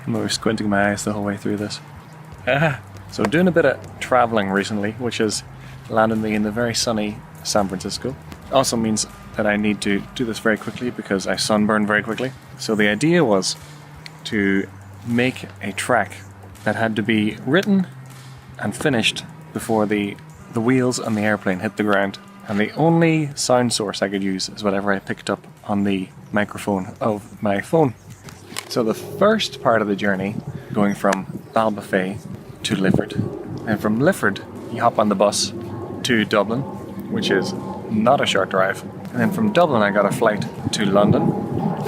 I'm over squinting my eyes the whole way through this. So doing a bit of traveling recently, which has landed me in the very sunny San Francisco. Also means that I need to do this very quickly because I sunburn very quickly. So the idea was to make a track that had to be written and finished before the wheels on the airplane hit the ground. And the only sound source I could use is whatever I picked up on the microphone of my phone. So the first part of the journey, going from Balbuffet to Lifford, and from Lifford you hop on the bus to Dublin, which is not a short drive, and then from Dublin I got a flight to London,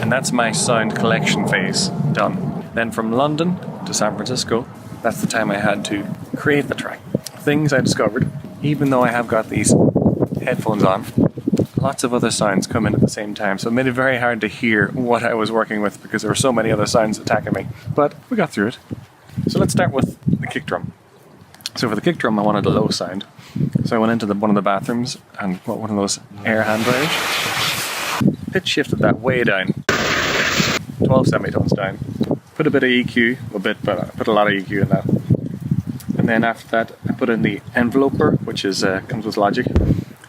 and that's my sound collection phase done. Then from London to San Francisco, that's the time I had to create the track. Things I discovered, even though I have got these headphones on, lots of other sounds come in at the same time, so it made it very hard to hear what I was working with because there were so many other sounds attacking me. But we got through it. So let's start with the kick drum. So for the kick drum I wanted a low sound. So I went into one of the bathrooms and got one of those air hand dryers. Pitch shifted that way down, 12 semitones down. Put a bit of EQ, but I put a lot of EQ in that. And then after that I put in the enveloper, which is comes with Logic.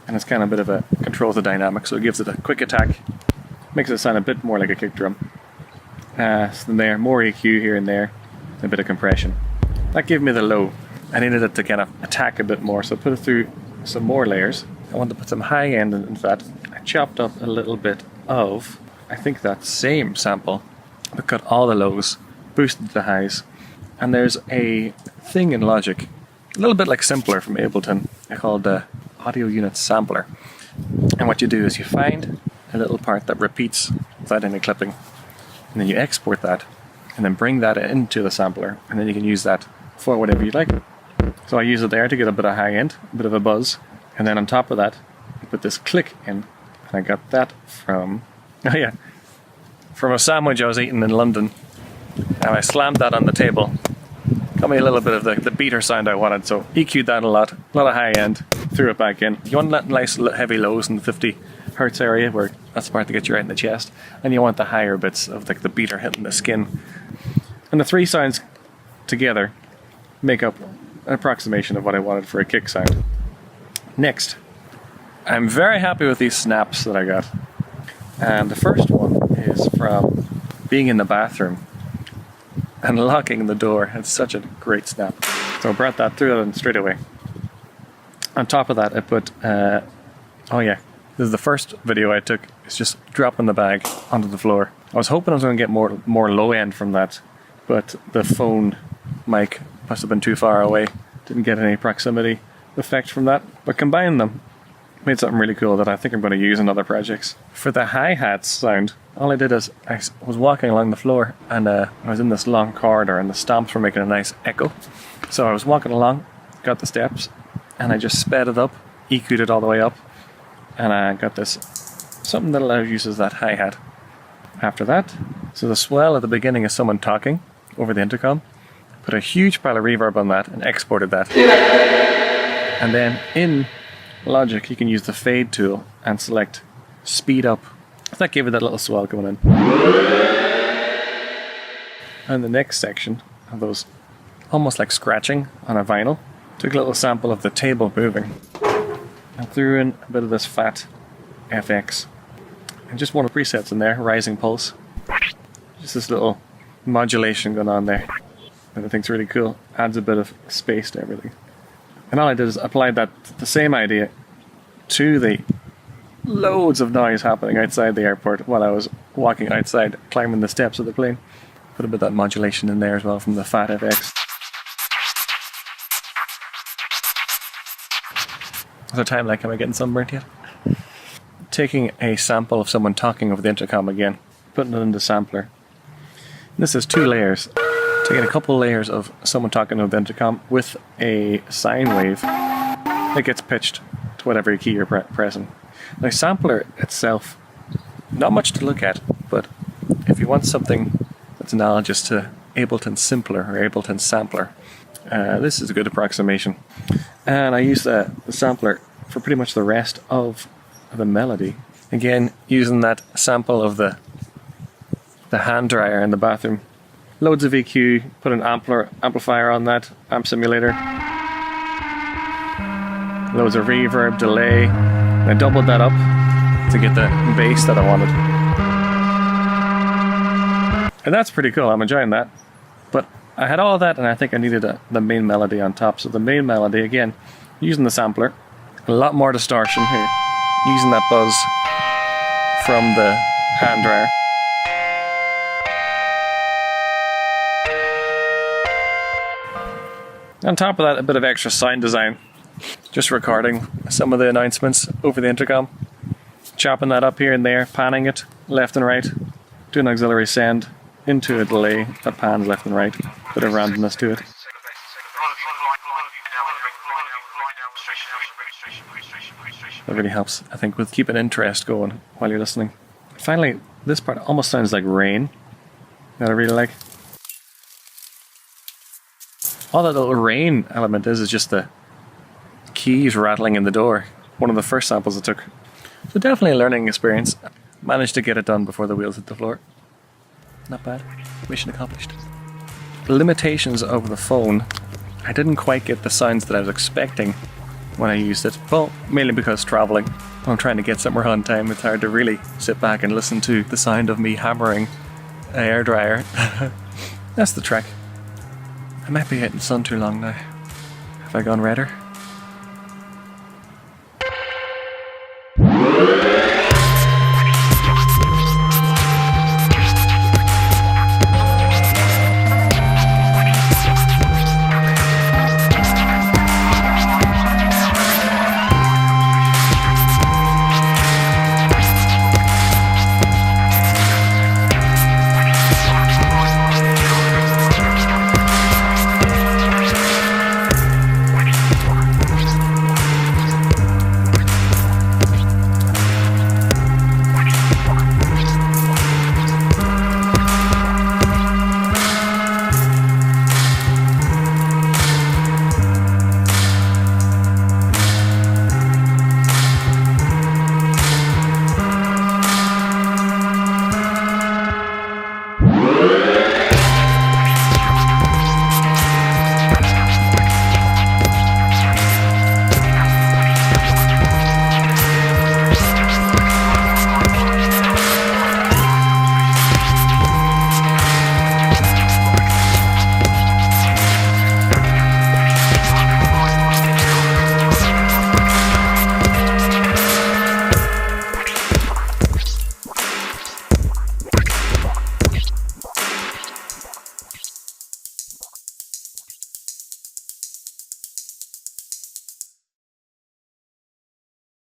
And it's kind of a bit of a controls the dynamic, so it gives it a quick attack, makes it sound a bit more like a kick drum. So then there, more EQ here and there, a bit of compression. That gave me the low. I needed it to kind of attack a bit more, so I put it through some more layers. I wanted to put some high end in that. I chopped up a little bit of, I think that same sample, but cut all the lows, boosted the highs. And there's a thing in Logic, a little bit like Simpler from Ableton, called the Audio Unit Sampler. And what you do is you find a little part that repeats without any clipping, and then you export that, and then bring that into the sampler, and then you can use that for whatever you like. So I use it there to get a bit of high end, a bit of a buzz, and then on top of that, I put this click in, and I got that from a sandwich I was eating in London, and I slammed that on the table. Got me a little bit of the beater sound I wanted, so EQ'd that a lot of high end, threw it back in. You want that nice heavy lows in the 50 hertz area, where that's the part that gets you right in the chest, and you want the higher bits of like the beater hitting the skin. And the three sounds together make up an approximation of what I wanted for a kick sound. Next, I'm very happy with these snaps that I got. And the first one is from being in the bathroom and locking the door. It's such a great snap. So I brought that through and straight away. On top of that I put, this is the first video I took. It's just dropping the bag onto the floor. I was hoping I was going to get more low end from that, but the phone mic must have been too far away. Didn't get any proximity effect from that. But combining them made something really cool that I think I'm going to use in other projects. For the hi-hats sound, all I did is I was walking along the floor, and I was in this long corridor, and the stomps were making a nice echo. So I was walking along, got the steps, and I just sped it up, EQ'd it all the way up, and I got this something that allows use as that hi-hat. After that, so the swell at the beginning is someone talking over the intercom. Put a huge pile of reverb on that and exported that. And then in Logic you can use the fade tool and select speed up. That gave it that little swell coming in. And the next section of those, almost like scratching on a vinyl, took a little sample of the table moving and threw in a bit of this fat FX. And just one of the presets in there, rising pulse. Just this little modulation going on there that I think's really cool. Adds a bit of space to everything. And all I did is applied the same idea to the loads of noise happening outside the airport while I was walking outside, climbing the steps of the plane. Put a bit of that modulation in there as well from the fat FX. Is there time like, am I getting sunburnt yet? Taking a sample of someone talking over the intercom again, putting it in the sampler. And this is 2 layers. Taking a couple layers of someone talking over the intercom with a sine wave that gets pitched to whatever key you're pressing. Now, sampler itself, not much to look at, but if you want something that's analogous to Ableton Simpler or Ableton Sampler, this is a good approximation. And I use the sampler for pretty much the rest of the melody. Again, using that sample of the hand dryer in the bathroom Loads of EQ, put an amplifier on that, amp simulator. Loads of reverb, delay. And I doubled that up to get the bass that I wanted. And that's pretty cool, I'm enjoying that. But I had all that and I think I needed the main melody on top. So the main melody, again, using the sampler. A lot more distortion here. Using that buzz from the hand dryer. On top of that, a bit of extra sound design. Just recording some of the announcements over the intercom. Chopping that up here and there, panning it left and right. Doing auxiliary send into a delay that pans left and right. Bit of randomness to it. That really helps, I think, with keeping interest going while you're listening. Finally, this part almost sounds like rain. That I really like. All that little rain element is just the keys rattling in the door. One of the first samples I took. So definitely a learning experience. Managed to get it done before the wheels hit the floor. Not bad. Mission accomplished. The limitations of the phone. I didn't quite get the sounds that I was expecting when I used it. Well, mainly because traveling. When I'm trying to get somewhere on time, it's hard to really sit back and listen to the sound of me hammering an airdryer. That's the trick. I might be hitting the sun too long now. Have I gone redder?